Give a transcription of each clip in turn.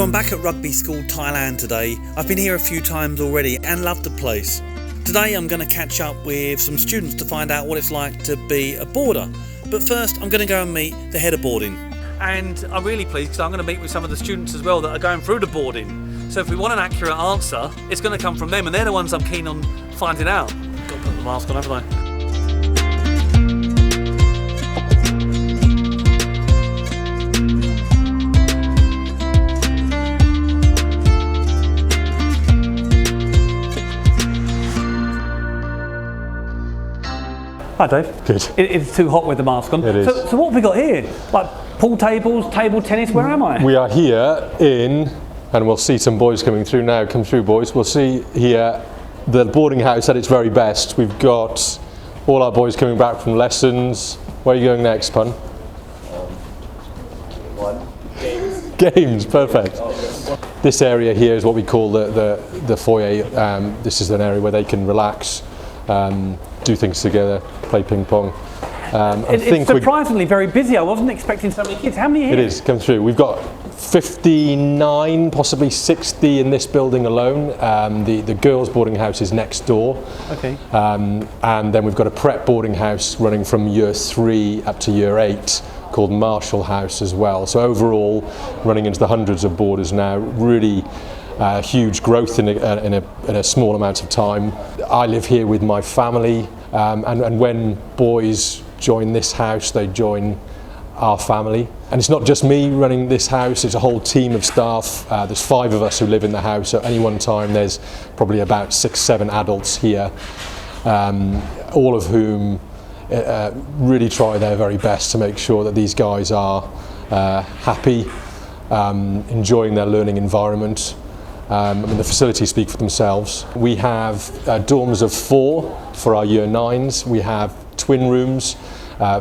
I'm back at Rugby School Thailand today. I've been here a few times already and loved the place. Today I'm going to catch up with some students to find out what it's like to be a boarder. But first I'm going to go and meet the head of boarding. And I'm really pleased because I'm going to meet with some of the students as well that are going through the boarding. So if we want an accurate answer, it's going to come from them, and they're the ones I'm keen on finding out. Got to put the mask on, haven't I? Hi Dave. Good. It's too hot with the mask on. It is. So what have we got here? Like pool tables, table tennis, where am I? We are here in, and we'll see some boys coming through now. Come through, boys. We'll see here the boarding house at its very best. We've got all our boys coming back from lessons. Where are you going next, Pun? Games, perfect. This area here is what we call the foyer. This is an area where they can relax, do things together, play ping pong. It's surprisingly very busy. I wasn't expecting so many kids. How many are here? It is, come through. We've got 59, possibly 60 in this building alone. The girls' boarding house is next door. Okay. And then we've got a prep boarding house running from year 3 up to year 8 called Marshall House as well. So overall, running into the hundreds of boarders now, really huge growth in a small amount of time. I live here with my family, and when boys join this house, they join our family. And it's not just me running this house, it's a whole team of staff. There's 5 of us who live in the house. At any one time there's probably about 6-7 adults here, all of whom really try their very best to make sure that these guys are happy, enjoying their learning environment. The facilities speak for themselves. We have dorms of 4 for our year 9s. We have twin rooms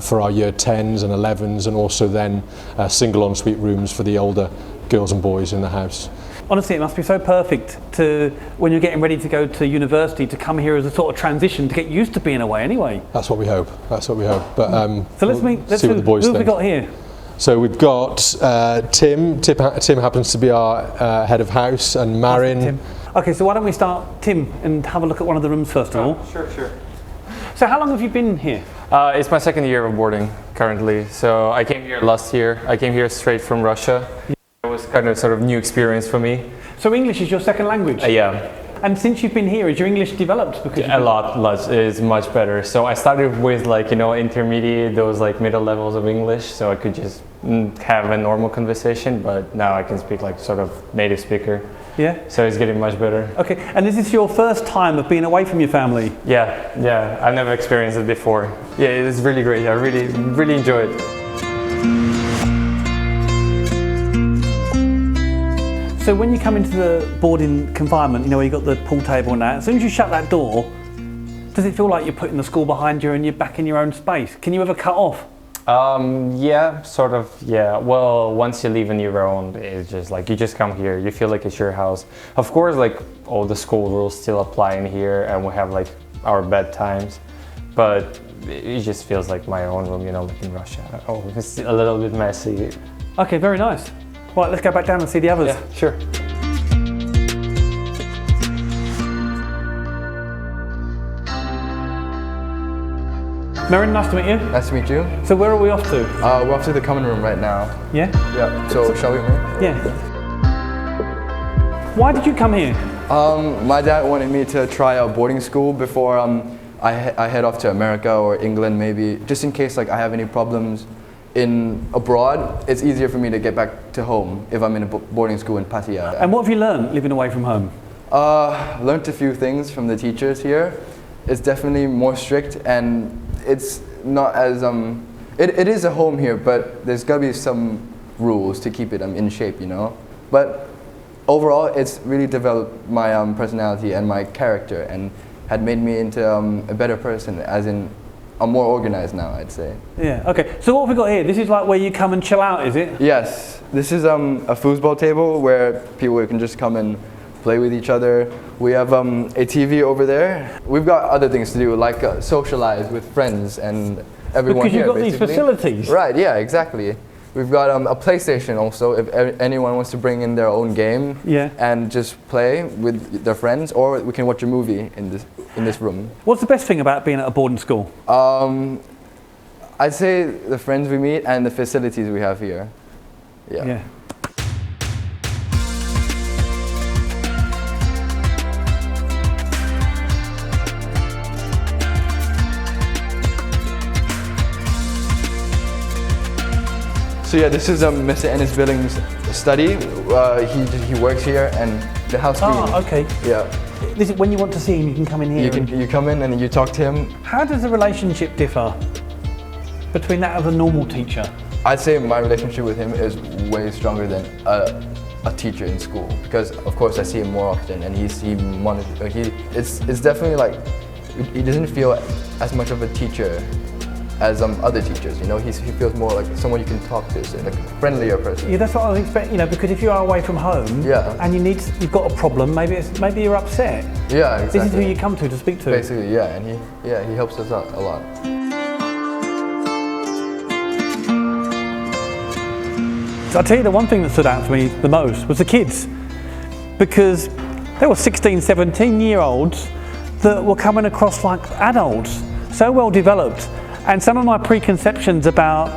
for our year 10s and 11s, and also then single ensuite rooms for the older girls and boys in the house. Honestly, it must be so perfect to, when you're getting ready to go to university, to come here as a sort of transition to get used to being away anyway. That's what we hope. That's what we hope. But so let's see what the boys think. Who have we got here? So we've got Tim. Tim happens to be our head of house, and Marin. Tim. Okay, so why don't we start, Tim, and have a look at one of the rooms first of all. Sure. So how long have you been here? It's my 2nd year of boarding currently. So I came here last year. I came here straight from Russia. It was kind of sort of new experience for me. So English is your second language? Yeah. And since you've been here, has your English developed? Because a lot is much better. So I started with intermediate, those middle levels of English, so I could just have a normal conversation, but now I can speak sort of native speaker. Yeah. So it's getting much better. Okay, and is this your first time of being away from your family? Yeah. I've never experienced it before. Yeah, it's really great. I really enjoy it. So when you come into the boarding confinement, where you've got the pool table and that, as soon as you shut that door, does it feel like you're putting the school behind you and you're back in your own space? Can you ever cut off? Yeah, sort of, yeah. Well, once you leave on your own, it's just you just come here, you feel like it's your house. Of course, all the school rules still apply in here, and we have our bedtimes, but it just feels like my own room, like in Russia. Oh, it's a little bit messy. Okay, very nice. Right, let's go back down and see the others. Yeah, sure. Marin, nice to meet you. Nice to meet you. So where are we off to? We're off to the common room right now. Yeah? Yeah, so shall we move? Yeah. Why did you come here? My dad wanted me to try out boarding school before I head off to America or England maybe, just in case I have any problems abroad. It's easier for me to get back to home if I'm in a boarding school in Pattaya. And what have you learned living away from home? Learned a few things from the teachers here. It's definitely more strict, and it's not as it is a home here, but there's gotta be some rules to keep it in shape, But overall, it's really developed my personality and my character, and had made me into a better person, as in I'm more organized now, I'd say. Yeah, okay. So what have we got here? This is where you come and chill out, is it? Yes. This is a foosball table where people can just come and play with each other. We have a TV over there. We've got other things to do, socialize with friends and everyone because here. Because you've got these facilities. Right, yeah, exactly. We've got a PlayStation also, if anyone wants to bring in their own game and just play with their friends, or we can watch a movie in this room. What's the best thing about being at a boarding school? I'd say the friends we meet and the facilities we have here. Yeah. So yeah, this is Mr. Ennis Billings' study. He works here, and the house cleaning. Oh, okay. Yeah. This is when you want to see him, you can come in here. You come in and you talk to him. How does the relationship differ between that of a normal teacher? I'd say my relationship with him is way stronger than a teacher in school, because of course I see him more often, and it's definitely like he doesn't feel as much of a teacher as other teachers, you know. He feels more like someone you can talk to, so like a friendlier person. Yeah, that's what I was expecting, you know, because if you are away from home and you've got a problem, maybe you're upset. Yeah, exactly. This is who you come to speak to. Basically, yeah, and he helps us out a lot. I'll tell you the one thing that stood out for me the most was the kids, because they were 16, 17-year-olds that were coming across like adults, so well developed. And some of my preconceptions about,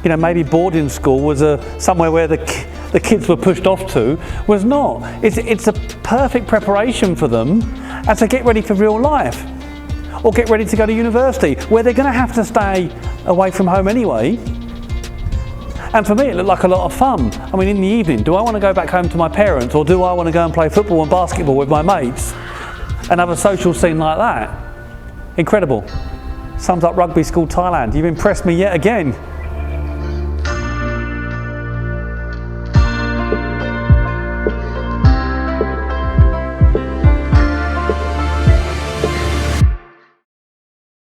you know, maybe boarding school was somewhere where the kids were pushed off to, was not. It's a perfect preparation for them as they get ready for real life, or get ready to go to university, where they're going to have to stay away from home anyway. And for me, it looked like a lot of fun. I mean, in the evening, do I want to go back home to my parents, or do I want to go and play football and basketball with my mates and have a social scene like that? Incredible. Sums up Rugby School Thailand. You've impressed me yet again.